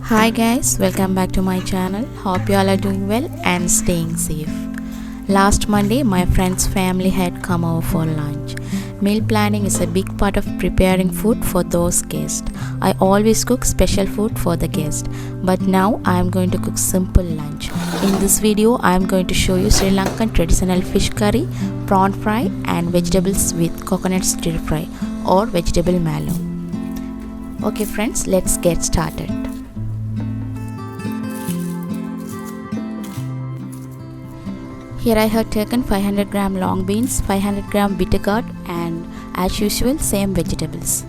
Hi guys, welcome back to my channel. Hope you all are doing well and staying safe. Last Monday, my friend's family had come over for lunch. Meal planning is a big part of preparing food for those guests. I always cook special food for the guests, but now I am going to cook simple lunch. In this video, I am going to show you Sri Lankan traditional fish curry, prawn fry and vegetables with coconut stir fry or vegetable mallum. Okay friends, let's get started. Here I have taken 500 gram long beans, 500 gram bitter gourd and as usual same vegetables.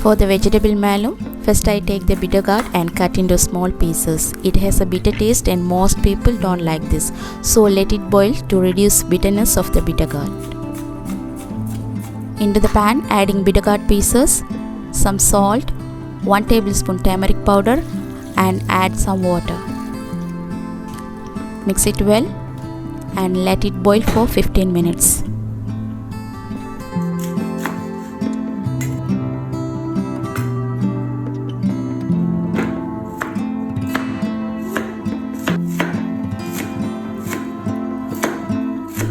For the vegetable mallum, first I take the bitter gourd and cut into small pieces. It has a bitter taste and most people don't like this, so let it boil to reduce bitterness of the bitter gourd. Into the pan, adding bitter gourd pieces, some salt, 1 tablespoon turmeric powder and add some water. Mix it well and let it boil for 15 minutes.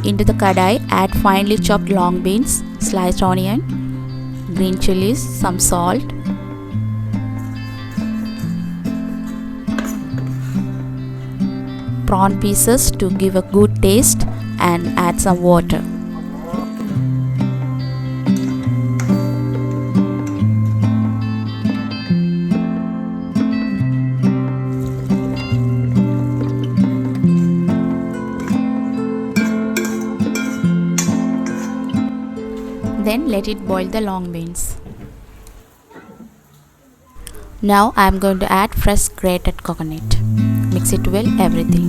Into the kadai, add finely chopped long beans, sliced onion, green chilies, some salt, prawn pieces to give a good taste and add some water. Then let it boil the long beans. Now I am going to add fresh grated coconut. Mix it well everything.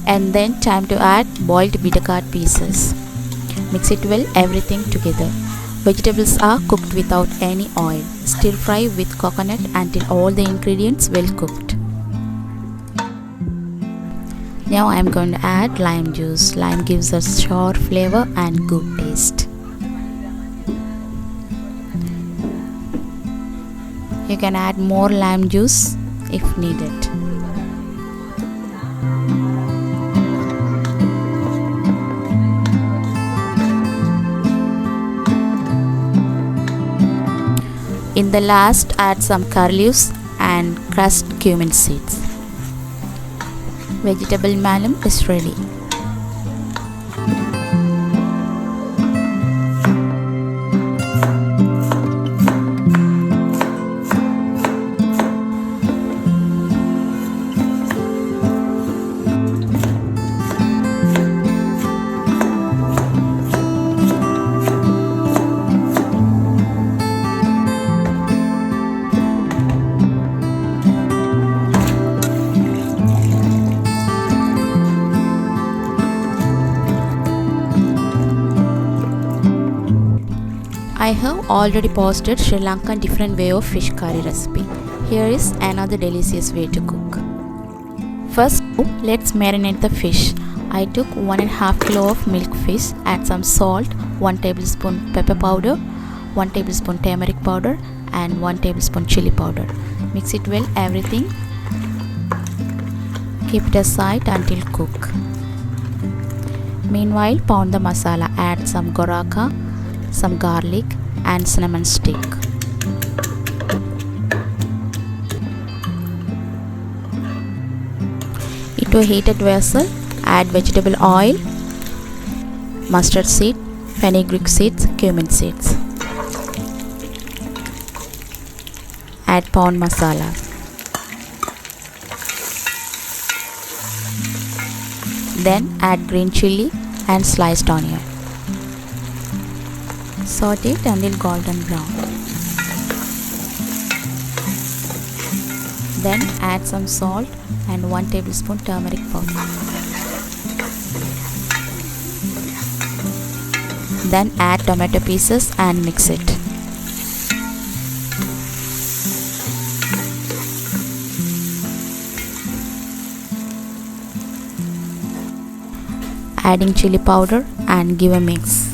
And then time to add boiled bitter gourd pieces. Mix it well everything together. Vegetables are cooked without any oil. Stir fry with coconut until all the ingredients well cooked. Now I am going to add lime juice. Lime gives us sour flavor and good taste. You can add more lime juice if needed. In the last, add some curry leaves and crushed cumin seeds. Vegetable mallum is ready. I have already posted Sri Lankan different way of fish curry recipe. Here is another delicious way to cook. First, let's marinate the fish. I took 1.5 kg of milk fish, add some salt, 1 tablespoon pepper powder, 1 tablespoon turmeric powder and 1 tablespoon chili powder. Mix it well everything. Keep it aside until cook. Meanwhile, pound the masala. Add some goraka, some garlic and cinnamon stick. Into a heated vessel, add vegetable oil, mustard seed, fenugreek seeds, cumin seeds. Add prawn masala. Then add green chili and sliced onion. Saute it until golden brown. Then add some salt and 1 tablespoon turmeric powder. Then add tomato pieces and mix it. Adding chili powder and give a mix.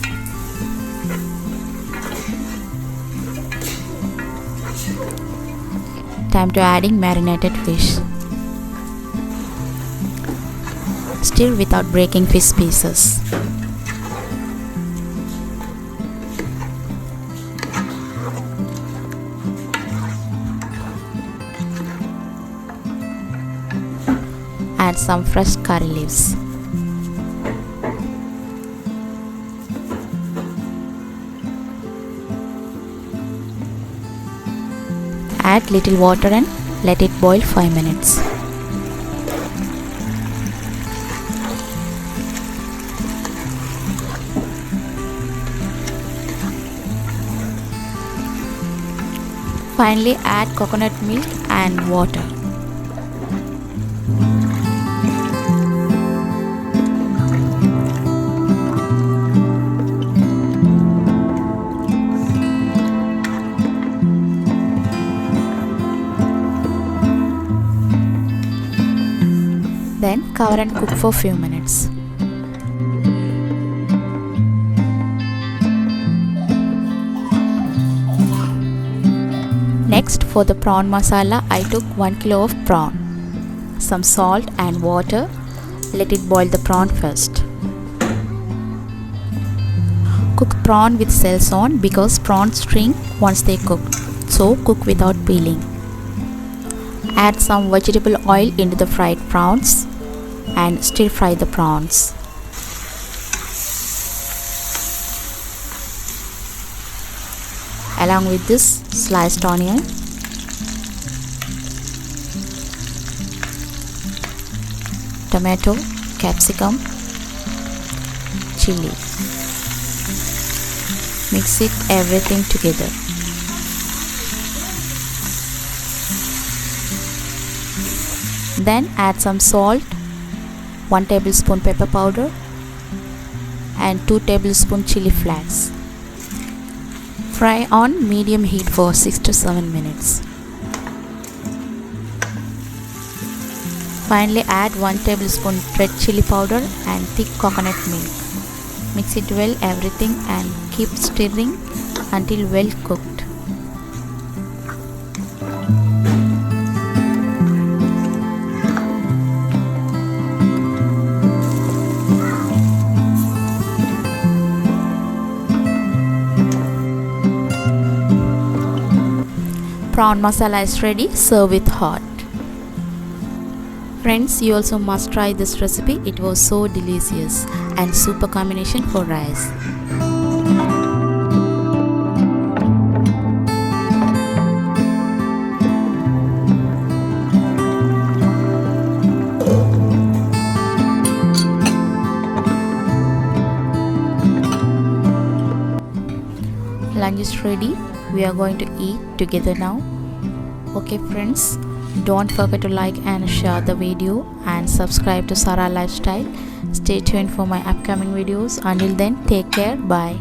Time to adding marinated fish. Stir without breaking fish pieces. Add some fresh curry leaves. Add little water and let it boil 5 minutes. Finally, add coconut milk and water. Then cover and cook for few minutes. Next, for the prawn masala, I took 1 kilo of prawn, some salt and water. Let it boil the prawn first. Cook prawn with cells on because prawns shrink once they cook, so cook without peeling. Add some vegetable oil into the fried prawns and stir fry the prawns. Along with this, sliced onion, tomato, capsicum, chili. Mix it everything together. Then add some salt, 1 tablespoon pepper powder and 2 tablespoons chili flakes. Fry on medium heat for 6 to 7 minutes. Finally, add 1 tablespoon red chili powder and thick coconut milk. Mix it well everything and keep stirring until well cooked. Prawn masala is ready, serve with hot. Friends, you also must try this recipe. It was so delicious and super combination for rice. Lunch is ready. We are going to eat together now. Okay friends, don't forget to like and share the video and subscribe to Sara Lifestyle. Stay tuned for my upcoming videos. Until then, take care. Bye.